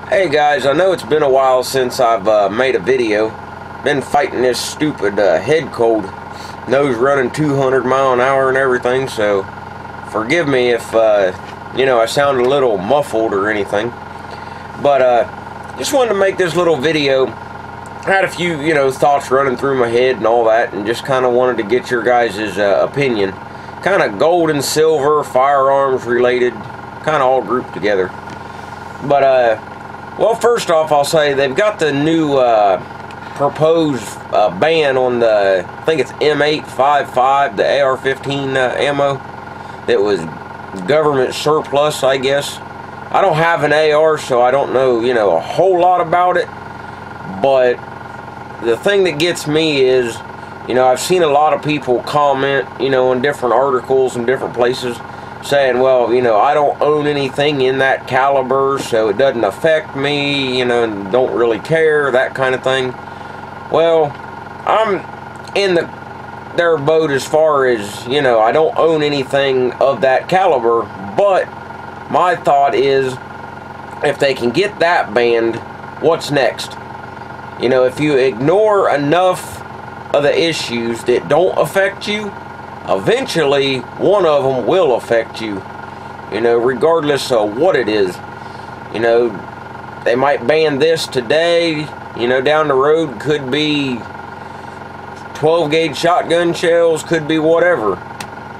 Hey guys, I know it's been a while since I've made a video. Been fighting this stupid head cold. Nose running 200 mile an hour and everything, so forgive me if I sound a little muffled or anything. But just wanted to make this little video. I had a few thoughts running through my head and all that, and just kind of wanted to get your guys' opinion. Kind of gold and silver, firearms related, kind of all grouped together. But well, first off, I'll say they've got the new proposed ban on the, I think it's M855, the AR-15 ammo that was government surplus, I guess. I don't have an AR, so I don't know, a whole lot about it. But the thing that gets me is, I've seen a lot of people comment, in different articles and different places, saying, well, I don't own anything in that caliber, so it doesn't affect me, and don't really care, that kind of thing. Well, I'm in their boat as far as, I don't own anything of that caliber, but my thought is, if they can get that banned, what's next? If you ignore enough of the issues that don't affect you, eventually one of them will affect you, regardless of what it is. They might ban this today, down the road could be 12 gauge shotgun shells, could be whatever.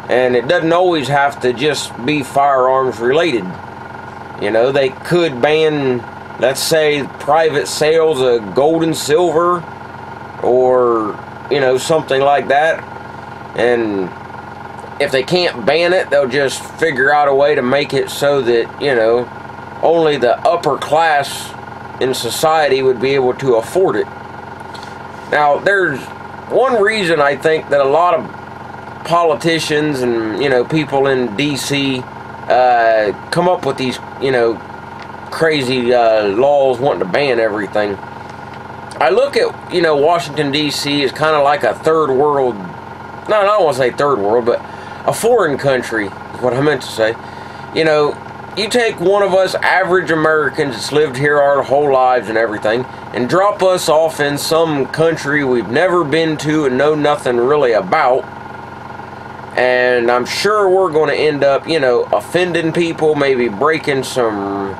And it doesn't always have to just be firearms related. They could ban, let's say, private sales of gold and silver, or something like that. And if they can't ban it, they'll just figure out a way to make it so that, only the upper class in society would be able to afford it. Now, there's one reason I think that a lot of politicians and, people in DC come up with these, crazy laws wanting to ban everything. I look at, Washington, D.C. as kind of like a third world, no, I don't want to say third world, but a foreign country is what I meant to say. You take one of us average Americans that's lived here our whole lives and everything, and drop us off in some country we've never been to and know nothing really about, and I'm sure we're going to end up, offending people, maybe breaking some,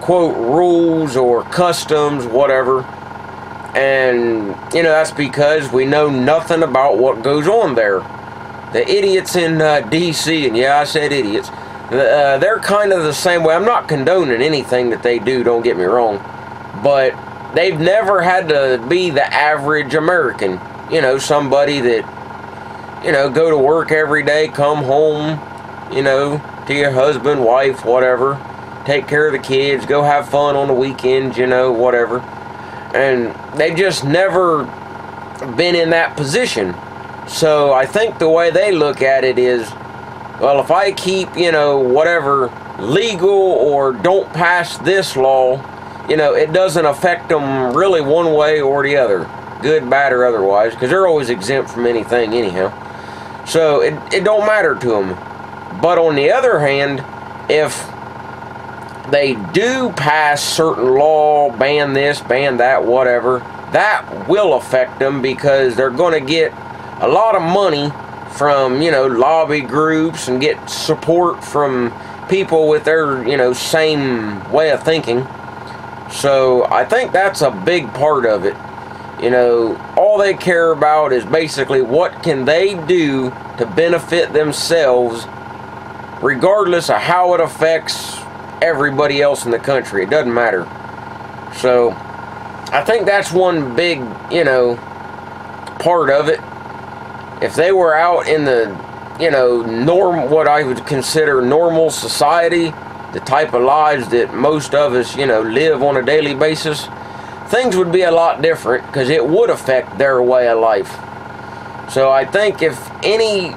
quote, rules or customs, whatever. And, that's because we know nothing about what goes on there. The idiots in D.C., and yeah, I said idiots, they're kind of the same way. I'm not condoning anything that they do, don't get me wrong. But they've never had to be the average American. Somebody that, go to work every day, come home, to your husband, wife, whatever. Take care of the kids, go have fun on the weekends, whatever. And they've just never been in that position. So I think the way they look at it is, well, if I keep, whatever legal or don't pass this law, it doesn't affect them really one way or the other, good, bad, or otherwise, because they're always exempt from anything anyhow. So it don't matter to them. But on the other hand, if they do pass certain law, ban this, ban that, whatever, that will affect them, because they're going to get a lot of money from, lobby groups, and get support from people with their, same way of thinking. So I think that's a big part of it. All they care about is basically what can they do to benefit themselves, regardless of how it affects everybody else in the country. It doesn't matter. So I think that's one big, part of it. If they were out in the, what I would consider normal society, the type of lives that most of us, live on a daily basis, things would be a lot different, because it would affect their way of life. So I think if any,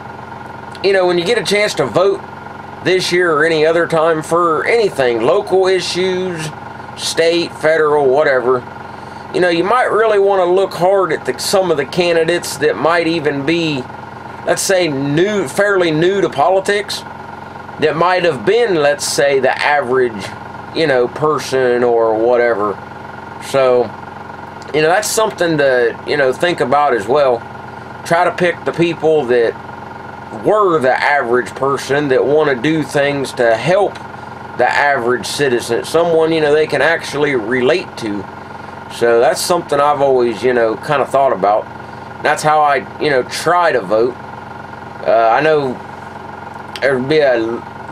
when you get a chance to vote this year or any other time for anything, local issues, state, federal, whatever, you might really want to look hard at some of the candidates that might even be, let's say, fairly new to politics, that might have been, let's say, the average, you know, person or whatever. So, you know, that's something to, you know, think about as well. Try to pick the people that were the average person that want to do things to help the average citizen. Someone, you know, they can actually relate to. So that's something I've always, you know, kind of thought about. That's how I, you know, try to vote. I know there'll be a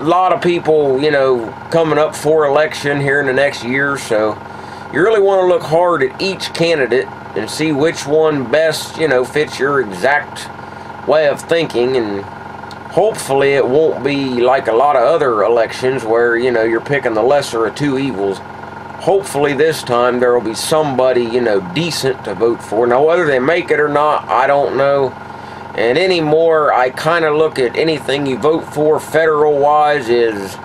lot of people, you know, coming up for election here in the next year, so you really want to look hard at each candidate and see which one best, you know, fits your exact way of thinking, and hopefully it won't be like a lot of other elections where, you know, you're picking the lesser of two evils. Hopefully this time there will be somebody, you know, decent to vote for. Now, whether they make it or not, I don't know. And anymore, I kind of look at anything you vote for federal-wise is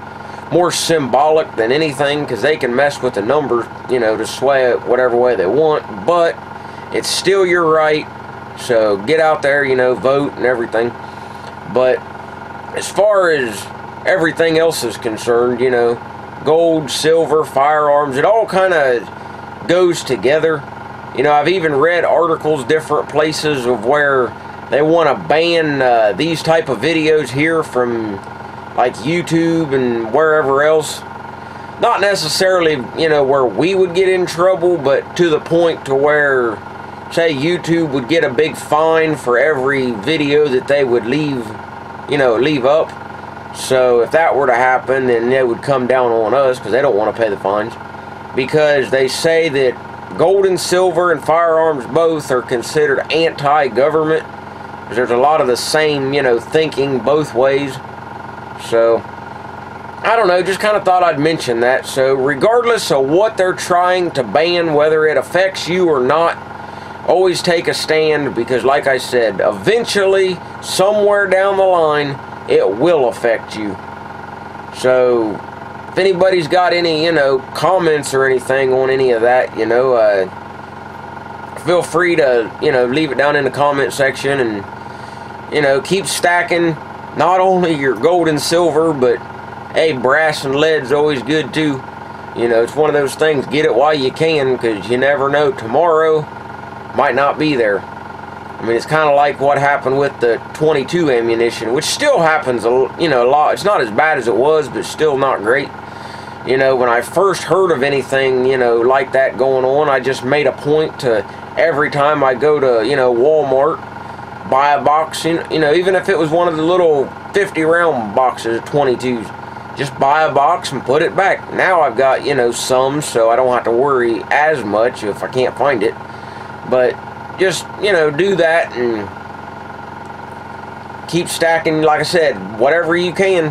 more symbolic than anything, because they can mess with the numbers, you know, to sway it whatever way they want. But it's still your right, so get out there, you know, vote and everything. But as far as everything else is concerned, you know, gold, silver, firearms, it all kind of goes together. You know, I've even read articles different places of where they want to ban these type of videos here from like YouTube and wherever else. Not necessarily, you know, where we would get in trouble, but to the point to where, say, YouTube would get a big fine for every video that they would leave up. So if that were to happen, then it would come down on us, because they don't want to pay the fines. Because they say that gold and silver and firearms both are considered anti-government. There's a lot of the same, you know, thinking both ways. So, I don't know, just kind of thought I'd mention that. So, regardless of what they're trying to ban, whether it affects you or not, always take a stand, because like I said, eventually, somewhere down the line, it will affect you. So, if anybody's got any, you know, comments or anything on any of that, you know, feel free to, you know, leave it down in the comment section, and, you know, keep stacking not only your gold and silver, but, hey, brass and lead's always good too. You know, it's one of those things, get it while you can, because you never know, tomorrow might not be there. I mean, it's kind of like what happened with the .22 ammunition, which still happens, you know, a lot. It's not as bad as it was, but still not great. You know, when I first heard of anything, you know, like that going on, I just made a point to, every time I go to, you know, Walmart, buy a box, you know, even if it was one of the little 50-round boxes of .22s, just buy a box and put it back. Now I've got, you know, some, so I don't have to worry as much if I can't find it. But just, you know, do that and keep stacking, like I said, whatever you can,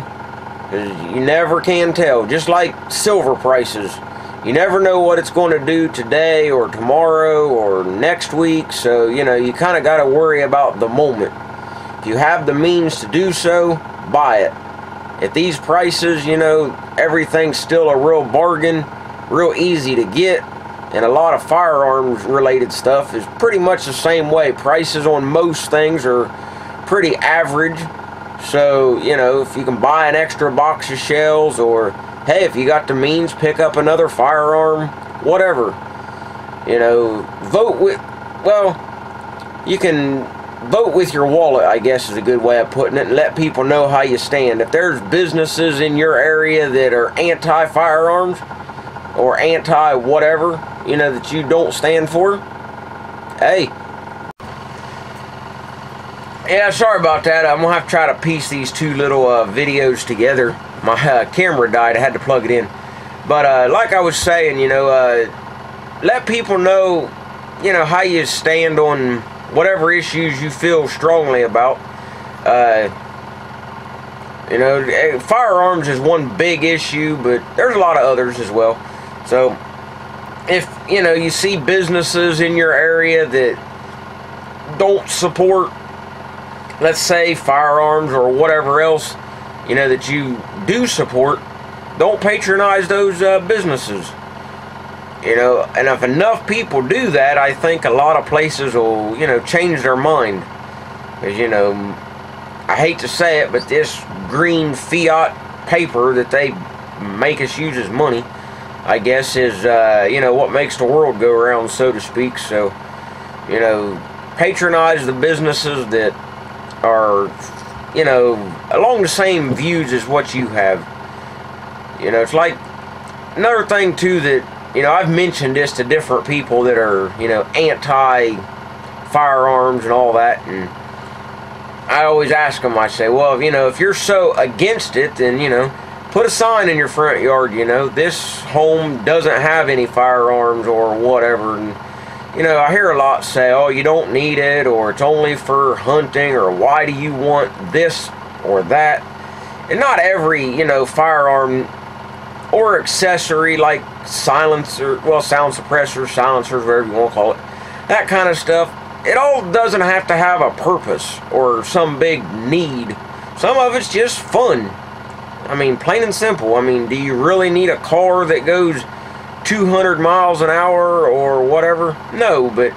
because you never can tell. Just like silver prices, you never know what it's going to do today or tomorrow or next week, so, you know, you kind of got to worry about the moment. If you have the means to do so, buy it. At these prices, you know, everything's still a real bargain, real easy to get. And a lot of firearms related stuff is pretty much the same way. Prices on most things are pretty average. So, you know, if you can buy an extra box of shells, or, hey, if you got the means, pick up another firearm, whatever. You know, vote with, well, you can vote with your wallet, I guess is a good way of putting it, and let people know how you stand. If there's businesses in your area that are anti-firearms, or anti-whatever, you know, that you don't stand for, hey. Yeah, sorry about that. I'm going to have to try to piece these two little videos together. My camera died. I had to plug it in. But like I was saying, you know, let people know, you know, how you stand on whatever issues you feel strongly about. You know, firearms is one big issue, but there's a lot of others as well. So, if, you know, you see businesses in your area that don't support, let's say, firearms or whatever else, you know, that you do support, don't patronize those businesses. You know, and if enough people do that, I think a lot of places will, you know, change their mind. Because, you know, I hate to say it, but this green fiat paper that they make us use as money, I guess, is, you know, what makes the world go around, so to speak. So, you know, patronize the businesses that are, you know, along the same views as what you have. You know, it's like another thing too that, you know, I've mentioned this to different people that are, you know, anti-firearms and all that, and I always ask them, I say, well, you know, if you're so against it, then, you know, put a sign in your front yard, you know, this home doesn't have any firearms or whatever. And, you know, I hear a lot say, oh, you don't need it, or it's only for hunting, or why do you want this or that? And not every, you know, firearm or accessory like silencer, well, sound suppressors, silencers, whatever you want to call it, that kind of stuff, it all doesn't have to have a purpose or some big need. Some of it's just fun. I mean, plain and simple. I mean, do you really need a car that goes 200 miles an hour or whatever? No, but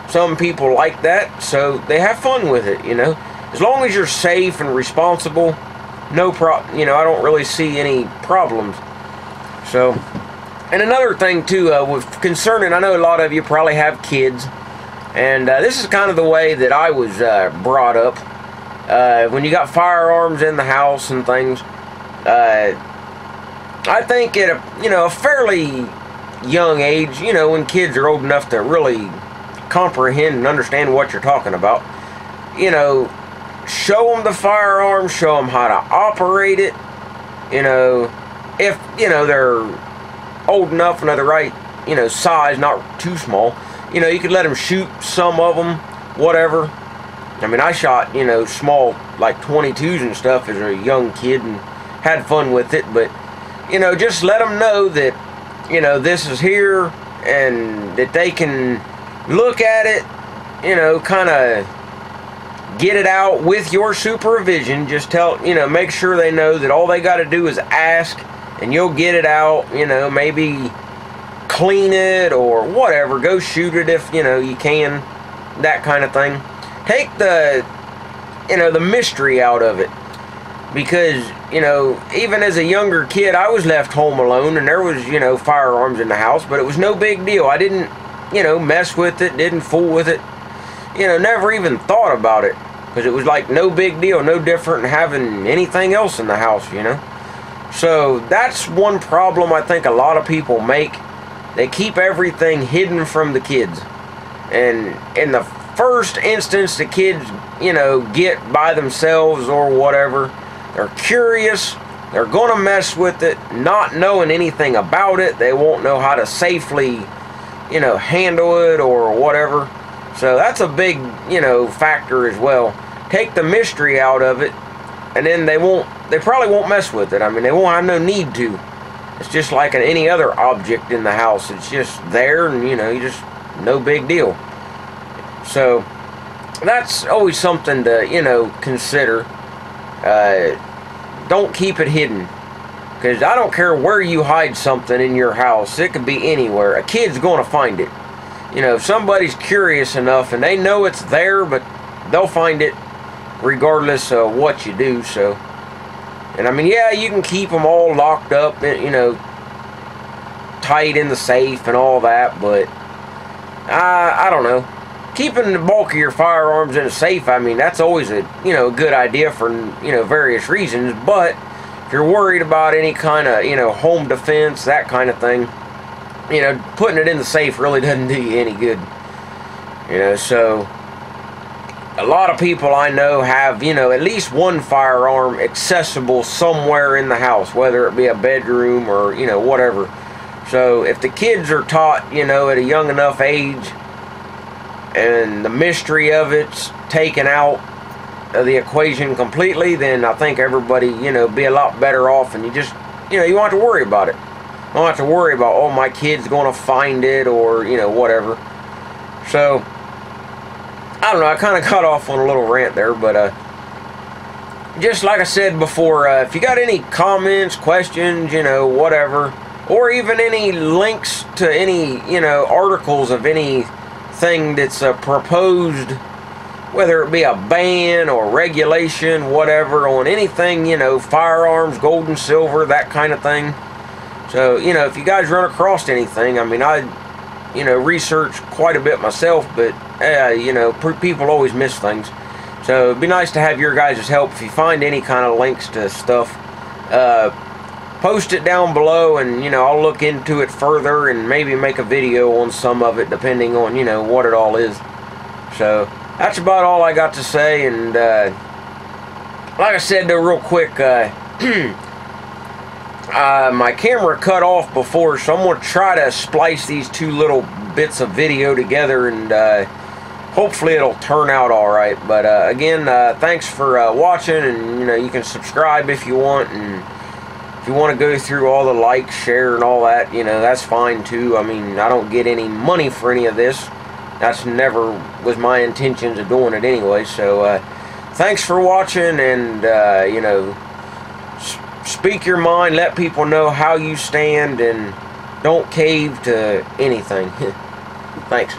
some people like that, so they have fun with it, you know. As long as you're safe and responsible, you know, I don't really see any problems. So, and another thing too, with concerning, I know a lot of you probably have kids, and this is kind of the way that I was brought up. When you got firearms in the house and things, I think at a, you know, a fairly young age, you know, when kids are old enough to really comprehend and understand what you're talking about, you know, show them the firearm, show them how to operate it. You know, if, you know, they're old enough and of the right, you know, size, not too small, you know, you could let them shoot some of them, whatever. I mean, I shot, you know, small, like 22s and stuff as a young kid and had fun with it, but, you know, just let them know that, you know, this is here and that they can look at it, you know, kind of get it out with your supervision. Just tell, you know, make sure they know that all they got to do is ask and you'll get it out, you know, maybe clean it or whatever, go shoot it if, you know, you can, that kind of thing. Take the, you know, the mystery out of it, because, you know, even as a younger kid, I was left home alone and there was, you know, firearms in the house, but it was no big deal. I didn't, you know, mess with it, didn't fool with it, you know, never even thought about it, because it was like no big deal, no different than having anything else in the house, you know. So that's one problem I think a lot of people make. They keep everything hidden from the kids, and in the first instance the kids, you know, get by themselves or whatever, they're curious, they're gonna mess with it, not knowing anything about it. They won't know how to safely, you know, handle it or whatever. So that's a big, you know, factor as well. Take the mystery out of it, and then they probably won't mess with it. I mean, they won't have no need to. It's just like any other object in the house. It's just there, and, you know, you just, no big deal. So that's always something to, you know, consider. Don't keep it hidden, because I don't care where you hide something in your house. It could be anywhere. A kid's going to find it. You know, if somebody's curious enough and they know it's there, but they'll find it regardless of what you do. So, and I mean, yeah, you can keep them all locked up, you know, tight in the safe and all that, but I don't know. Keeping the bulk of your firearms in a safe, I mean, that's always a, you know, good idea for, you know, various reasons. But if you're worried about any kind of, you know, home defense, that kind of thing, you know, putting it in the safe really doesn't do you any good. You know, so a lot of people I know have, you know, at least one firearm accessible somewhere in the house, whether it be a bedroom or, you know, whatever. So if the kids are taught, you know, at a young enough age, and the mystery of it's taken out of the equation completely, then I think everybody, you know, be a lot better off, and you just, you know, you won't have to worry about it. You don't have to worry about, oh, my kid's going to find it, or, you know, whatever. So, I don't know, I kind of got off on a little rant there, but just like I said before, if you got any comments, questions, you know, whatever, or even any links to any, you know, articles of anything that's proposed, whether it be a ban or regulation, whatever, on anything, you know, firearms, gold and silver, that kind of thing, So, you know, if you guys run across anything, I mean, I, you know, research quite a bit myself, but, you know, people always miss things. So it'd be nice to have your guys' help. If you find any kind of links to stuff, post it down below, and, you know, I'll look into it further and maybe make a video on some of it, depending on, you know, what it all is. So that's about all I got to say. And like I said, though, real quick, my camera cut off before, so I'm going to try to splice these two little bits of video together, and hopefully it'll turn out alright. But again, thanks for watching, and, you know, you can subscribe if you want, and if you want to go through all the like, share, and all that, you know, that's fine too. I mean, I don't get any money for any of this. That's never was my intentions of doing it anyway. So thanks for watching, and you know, speak your mind, let people know how you stand, and don't cave to anything. Thanks.